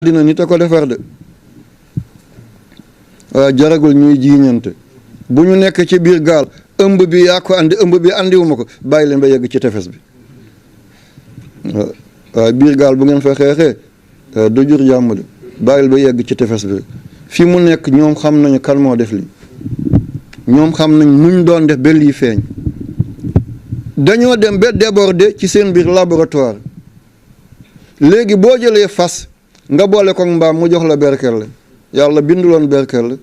dina nit a ko defar de waaye jaragul ñuy jiiñante bu ñu nekk ci biir gaal ëmb bi yaa ko andi ëmb bi andiwuma ko bàyyi leen ba yegg ci tefes bi waaye biir gaal bu ngeen fa xeexee du jur jàmm de bàyyil ba yegg ci tefes bi fi mu nekk ñoom xam nañu kan moo def lii ñoom xam nañ nuñ doon def ba lii feeñ dañoo dem ba déborder ci seen biir laboratoire léegi boo jëlee fas nga boole ko mbaam mu jox la berkelle yàlla binduloon berkelle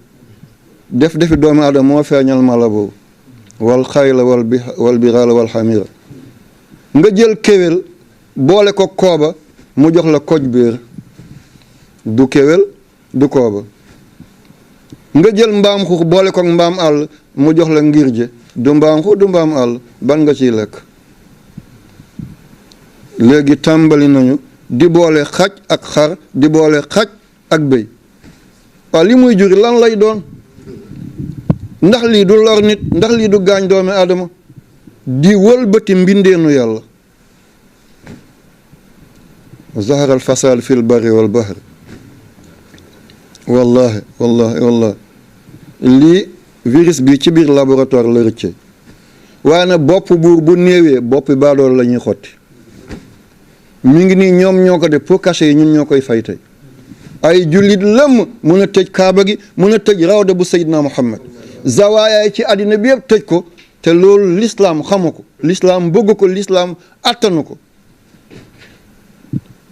def defi doomu aadama moo feeñal mala boobu wal xayla wal biraala wal xamira nga jël kéwél boole ko kooba mu jox la koj biir du kéwél du kooba nga jël mbaam xuux boole ko mbaam àll mu jox la ngirje du mbaam xuux du mbaam àll ban nga ciy lekk léegi tàmbali nañu di boole xaj ak xar di boole xaj ak béy waaw li muy juri lan lay doon ndax lii du lor nit ndax lii du gaañ doomi aadama di wëlbati mbindeenu yàlla zahara al fasad fi l barri wal bahri wallahi lii virus bi ci biir laboratoire la rëcce waaye nag bopp buur bu néewee boppi baadool la ñuy xotti mi ngi nii ñoom ñoo ko def pour cacher yi ñun ñoo koy fay tey ay jullit lëmm mun a tëj kaaba gi mun a tëj rawda bu Seydina Muhammad zawaayaay ci àddina bi yëpp tëj ko te loolu lislaam xamu ko lislaam bëgg ko lislaam attanu ko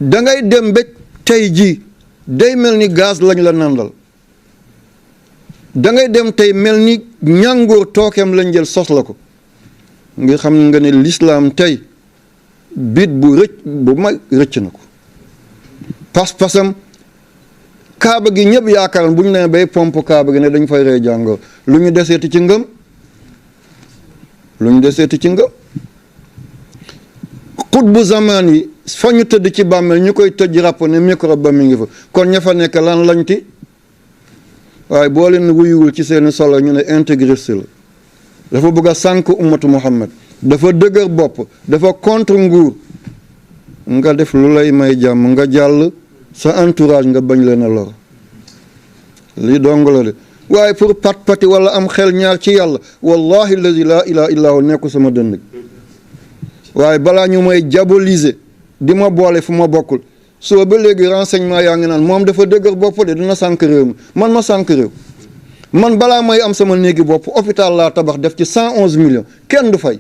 dangay dem ba tey jii day mel ni gaz lañ la nandal dangay dem tey mel ni ñàngoor tookeem lañ jël sos la ko ngir xam nga ne lislaam tey bit bu mag rëcc na ko pas-pasam kaaba gi ñëpp yaakaaroon bu ñu nee bay pompe kaaba gi ne dañ fay rey jàngoro lu ñu deseeti ci ngëm xutbu zamaan yi fa ñu tëdd ci bàmmeel ñu koy tëj ràpp ne microbe ba mi ngi fa kon ña fa nekk lan lañ ti waaye boo leen wuyuwul ci seeni solo ñu ne intégriste la dafa bëgg a sànk ummatu Muhammad dafa dëgër bopp dafa contre nguur nga def lu lay may jàmm nga jàll sa entourage nga bañ leen a lor lii dong la de waaye pour pat-pati wala am xel ñaar ci yàlla wallahi allazi la ilaha illa hu nekku sama dënd waaye balaa ñu may diaboliser di ma boole fu ma bokkul soo ba léegi renseignement yaa ngi naan moom dafa dëgër bopp de dina sànk réew mi man ma sànk réew man balaa may am sama néegi bopp hôpital laa tabax def ci 111 millions kenn du fay